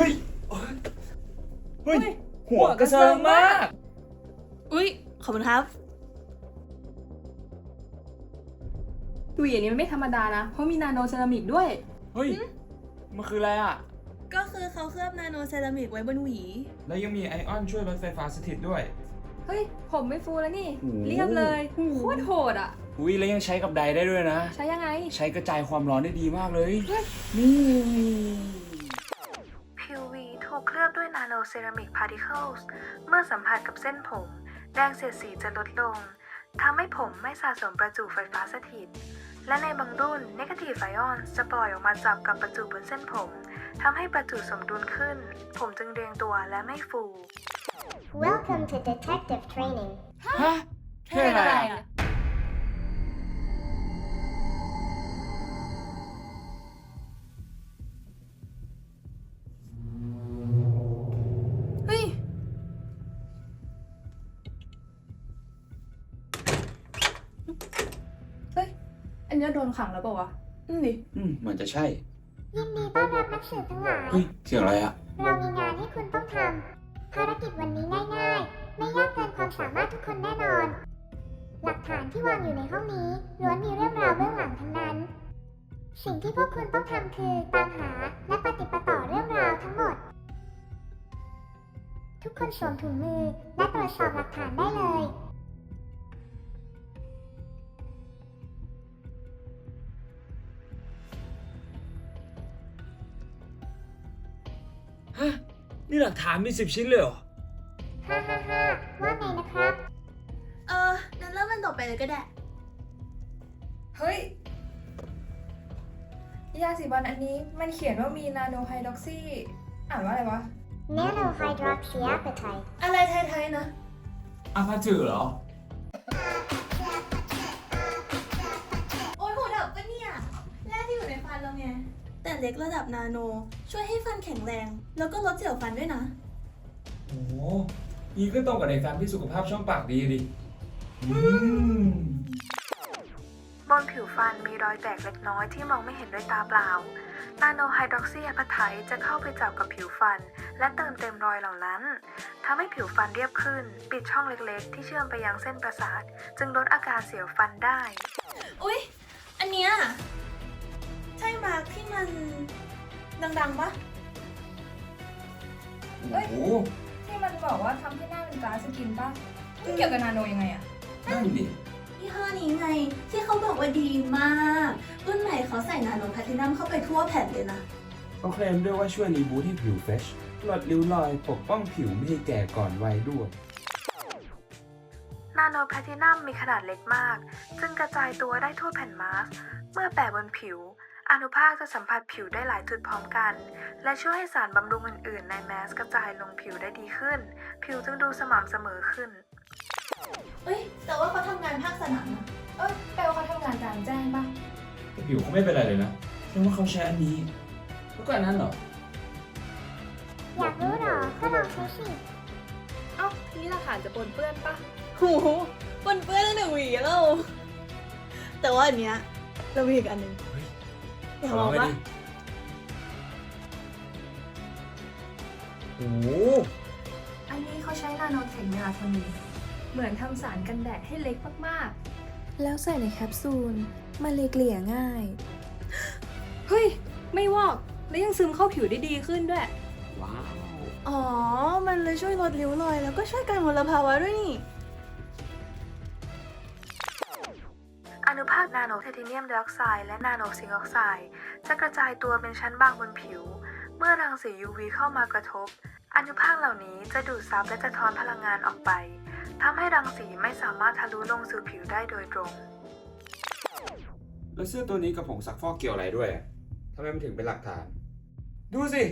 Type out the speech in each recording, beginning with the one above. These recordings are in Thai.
ฮ้ยเฮ้ยหัวกระเซิงมาก อุ๊ยขอบคุณครับ หวีอันนี้มันไม่ธรรมดานะ เพราะมีนาโนเซรามิกด้วย เฮ้ยมันคืออะไรอ่ะ ก็คือเขาเคลือบนาโนเซรามิกไว้บนหวี แล้วยังมีไอออนช่วยลดไฟฟ้าสถิตด้วย เฮ้ย ผมไม่ฟูแล้วนี่ โอ้โห เรียบเลย โคตรโหดอ่ะ อุ้ยแล้วยังใช้กับไดได้ด้วยนะ ใช้ยังไง ใช้กระจายความร้อนได้ดีมากเลย ผิวหวีถูกเคลือบด้วยนาโนเซรามิกพาร์ติเคิลส์เมื่อสัมผัสกับเส้นผม แรงเสียดสีจะลดลงทำให้ผมไม่สะสมประจุไฟฟ้าสถิต และในบางรุ่น Negative Ion จะปล่อยออกมาจับกับประจุบนเส้นผมทำให้ประจุสมดุลขึ้น ผมจึงเรียงตัวและไม่ฟู Welcome to detective training. ฮะแค่อะไรอะ เฮ้ย เฮ้ย อันนี้โดนขังแล้วเปล่าวะดิ เหมือนจะใช่ ยินดีต้อนรับนักสืบทั้งหลาย เฮ้ยเสียงอะไรอ่ะ เรามีงานให้คุณต้องทำ ภารกิจวันนี้ง่ายๆ ไม่ยากเกินความสามารถทุกคนแน่นอน หลักฐานที่วางอยู่ในห้องนี้ล้วนมีเรื่องราวเบื้องหลังทั้งนั้น สิ่งที่พวกคุณต้องทำคือตามหาและปฏิปต่อเรื่องราวทั้งหมด ทุกคนสวมถุงมือและตรวจสอบหลักฐานได้เลย ฮะ นี่หลักฐานมี10 ชิ้นเลยเหรอ ฮ่าฮ่าฮ่าว่าไงนะครับ งั้นเริ่มมันต่อไปเลยก็ได้ เฮ้ย ยาสีฟันอันนี้มันเขียนว่ามีนาโนไฮดรอกซีอ่านว่าอะไรวะ Nanohydroxyapatite อะไรไทยๆนะ อาพาถือเหรอ โอ้ยหูดับปะเนี่ยแร่ที่อยู่ในฟันเราไง แต่เล็กระดับนาโน ช่วยให้ฟันแข็งแรง แล้วก็ลดเสียวฟันด้วยนะ โอ้โหนี่ก็ตรงกับในแฟ้มที่สุขภาพช่องปากดีดิ บนผิวฟันมีรอยแตกเล็กน้อยที่มองไม่เห็นด้วยตาเปล่า นาโนไฮดรอกซีแอพาไทต์จะเข้าไปจับกับผิวฟัน และเติมเต็มรอยเหล่านั้นทำให้ผิวฟันเรียบขึ้น ปิดช่องเล็กๆ ที่เชื่อมไปยังเส้นประสาท จึงลดอาการเสียวฟันได้ อุ๊ย อันเนี้ยใช่มาร์คที่มันดังๆปะ โอ้โห ที่มันบอกว่าทำให้หน้าเป็นกลาสกินป่ะมันเกี่ยวกับนาโนยังไงอะ นั่นดิ ยี่ห้อนี้ไง ที่เขาบอกว่าดีมาก รุ่นใหม่เขาใส่นาโนแพลทินัมเข้าไปทั่วแผ่นเลยนะ เขาเคลมด้วยว่าช่วยรีบูทให้ผิวเฟรชลดริ้วรอยปกป้องผิวไม่ให้แก่ก่อนวัยด้วย นาโนแพลตินัมมีขนาดเล็กมาก จึงกระจายตัวได้ทั่วแผ่นมาสก์เมื่อแปะบนผิว อนุภาคจะสัมผัสผิวได้หลายจุดพร้อมกัน และช่วยให้สารบำรุงอื่นๆ ในแมสกระจายลงผิวได้ดีขึ้น ผิวจึงดูสม่ำเสมอขึ้น เอ้ย แต่ว่าเขาทำงานภาคสนามนะ แปลว่าเขาทำงานกลางแจ้งป่ะ แต่ผิวเขาไม่เป็นไรเลยนะแสดงว่าเขาใช้อันนี้แล้วก็อันนั้นเหรอ อยากรู้เหรอ ก็ลองใช้สิ เอ้านี่หลักฐานจะปนเปื้อนป่ะ หูปนเปื้อนตั้งแต่หวีแล้ว แต่ว่าอันเนี้ยเรามีอีกอันหนึง เฮ้ย อยากลองปะ โอ้โห อันนี้เขาใช้นาโนเทคเมลาโทนินเหมือนทำสารกันแดดให้เล็กมาก แล้วใส่ในแคปซูล มันเลยเกลี่ยง่าย ๆ เฮ้ย ไม่วอกแล้วยังซึมเข้าผิวได้ดีขึ้นด้วย ว้าว อ๋อ มันเลยช่วยลดริ้วรอย แล้วก็ช่วยกันมลภาวะด้วยนี่ อนุภาคนาโนไทเทเนียมไดออกไซด์และนาโนซิงค์ออกไซด์จะกระจายตัวเป็นชั้นบางบนผิว เมื่อรังสี UV เข้ามากระทบ อนุภาคเหล่านี้จะดูดซับและจะทอนพลังงานออกไปทำให้รังสีไม่สามารถทะลุลงสู่ผิวได้โดยตรง แล้วเสื้อตัวนี้กับผงซักฟอกเกี่ยวอะไรด้วยอะทำไมมันถึงเป็นหลักฐาน ดูสิ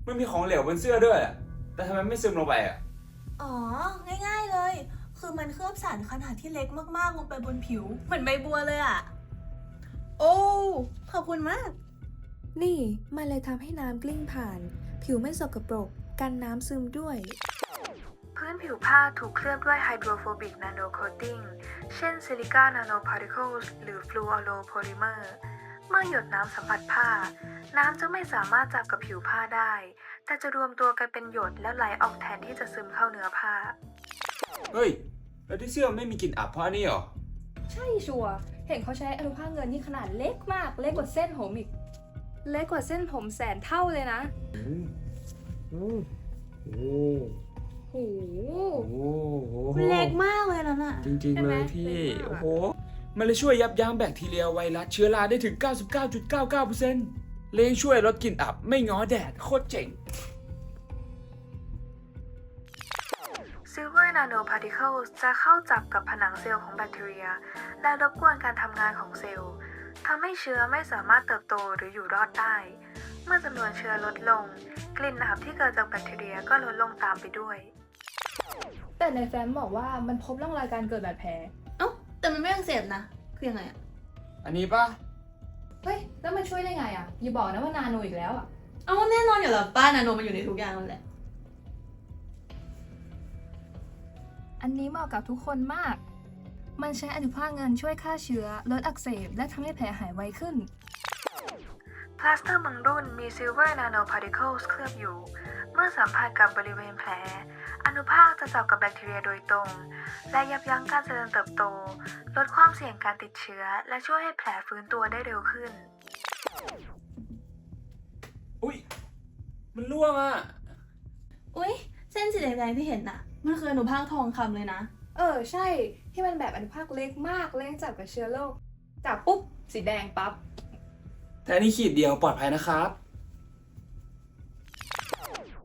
มันมีของเหลวบนเสื้อด้วยอะแต่ทำไมไม่ซึมลงไปอ่ะ อ๋อ ง่ายๆเลย คือมันเคลือบสารขนาดที่เล็กมากๆลงไปบนผิว เหมือนใบบัวเลยอะโอ้ ขอบคุณมาก นี่มันเลยทำให้น้ำกลิ้งผ่าน ผิวไม่สกปรก กันน้ำซึมด้วย พื้นผิวผ้าถูกเคลือบด้วยไฮโดรโฟบิกนาโนโคตติ้ง เช่นซิลิก้านาโนพาร์ติเคิลหรือฟลูออโรโพลิเมอร์ เมื่อหยดน้ำสัมผัสผ้า น้ำจะไม่สามารถจับกับผิวผ้าได้ แต่จะรวมตัวกันเป็นหยดแล้วไหลออกแทนที่จะซึมเข้าเนื้อผ้า เฮ้ย แล้วที่เสื้อไม่มีกลิ่นอับเพราะอันนี้เหรอ ใช่ชัวร์เห็นเขาใช้อนุภาคเงินที่ขนาดเล็กมาก เล็กกว่าเส้นผมอีก เล็กกว่าเส้นผมแสนเท่าเลยนะ โอ้ โอ้โห เล็กมากเลยนะน่ะ จริงๆเลยพี่ โอ้โห มันเลยช่วยยับยั้งแบคทีเรียไวรัสเชื้อราได้ถึง 99.99%เลยยังช่วยลดกลิ่นอับไม่ง้อแดด โคตรเจ๋ง Silver nanoparticles จะเข้าจับกับผนังเซลล์ของแบคทีเรีย และรบกวนการทำงานของเซลล์ทำให้เชื้อไม่สามารถเติบโตหรืออยู่รอดได้ เมื่อจำนวนเชื้อลดลง กลิ่นอับที่เกิดจากแบคทีเรียก็ลดลงตามไปด้วย แต่ในแฟ้มบอกว่ามันพบร่องรอยการเกิดบาดแผล เอ้า แต่มันไม่อักเสบนะ คือยังไงอะ อันนี้ปะ เฮ้ย แล้วมันช่วยได้ไงอ่ะ อย่าบอกนะว่านาโนอีกแล้วอ่ะ เอ้าแน่นอนอยู่แล้วป้านาโนมันอยู่ในทุกอย่างนั่นแหละ อันนี้เหมาะกับทุกคนมาก มันใช้อนุภาคเงินช่วยฆ่าเชื้อ ลดอักเสบ และทำให้แผลหายไวขึ้น พลาสเตอร์บางรุ่นมี Silver nanoparticles เคลือบอยู่ เมื่อสัมผัสกับบริเวณแผล อนุภาคจะจับกับแบคทีเรียโดยตรง และยับยั้งการเจริญเติบโต ลดความเสี่ยงการติดเชื้อ และช่วยให้แผลฟื้นตัวได้เร็วขึ้น อุ้ย มันร่วงอ่ะ อุ๊ย เส้นสีแดงๆที่เห็นน่ะ มันคืออนุภาคทองคำเลยนะ ใช่ ที่มันแบบอนุภาคเล็กมากเล่นจับกับเชื้อโรคจับปุ๊บ สีแดงปั๊บ แต่อันนี้ขีดเดียวปลอดภัยนะครับ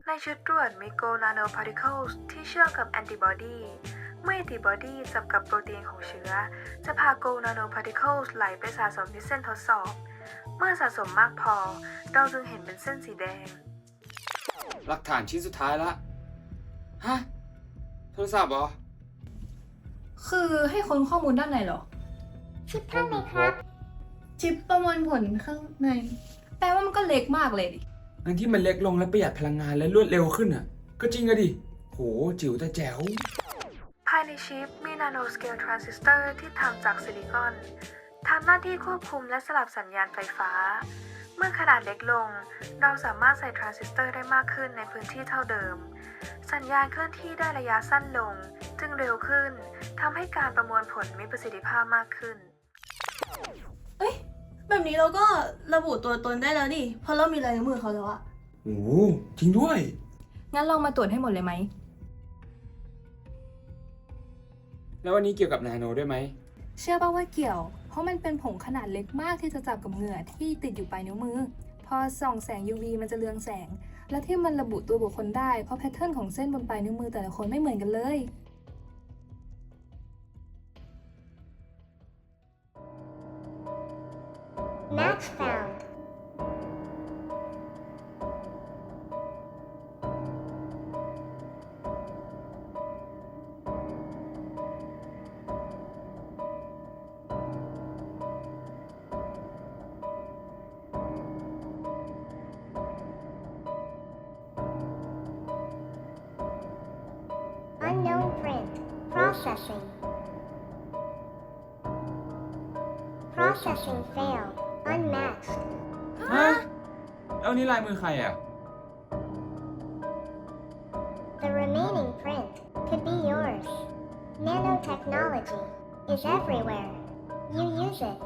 ในชุดตรวจมี Gold nanoparticles ที่เชื่อมกับแอนติบอดี เมื่อแอนติบอดีจับกับโปรตีนของเชื้อ จะพา Gold nanoparticles ไหลไปสะสมที่เส้นทดสอบ เมื่อสะสมมากพอ เราจึงเห็นเป็นเส้นสีแดง หลักฐานชิ้นสุดท้ายละ ฮะ โทรศัพท์เหรอ คือให้ค้นข้อมูลด้านในเหรอ ชิปข้างในครับ ชิปประมวลผลข้างใน แปลว่ามันก็เล็กมากเลยดิ อันที่มันเล็กลงและประหยัดพลังงานและรวดเร็วขึ้นอ่ะ ก็จริงอะดิ โห จิ๋วแต่แจ๋ว ภายในชิปมี nanoscale transistor ที่ทำจากซิลิคอนทำหน้าที่ควบคุมและสลับสัญญาณไฟฟ้า เมื่อขนาดเล็กลง เราสามารถใส่ทรานซิสเตอร์ได้มากขึ้นในพื้นที่เท่าเดิม สัญญาณเคลื่อนที่ได้ระยะสั้นลง จึงเร็วขึ้นทำให้การประมวลผลมีประสิทธิภาพมากขึ้น เอ้ย แบบนี้เราก็ระบุตัวตนได้แล้วดิ เพราะเรามีลายนิ้วมือเขาแล้วอะ โอ้จริงด้วย งั้นลองมาตรวจให้หมดเลยไหม แล้ววันนี้เกี่ยวกับนาโนด้วยไหม เชื่อป่าว่าเกี่ยว เพราะมันเป็นผงขนาดเล็กมากที่จะจับกับเหงื่อที่ติดอยู่ปลายนิ้วมือ พอส่องแสง UV มันจะเรืองแสง และที่มันระบุตัวบุคคลได้ เพราะแพทเทิร์นของเส้นบนปลายนิ้วมือแต่ละคนไม่เหมือนกันเลย Match found. Unknown print. Processing. Processing failed. Unmatched. ฮะ แล้วนี่ลายมือใครอ่ะ The remaining print could be yours. Nanotechnology is everywhere. You use it,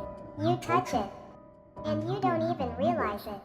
you touch it, and you don't even realize it.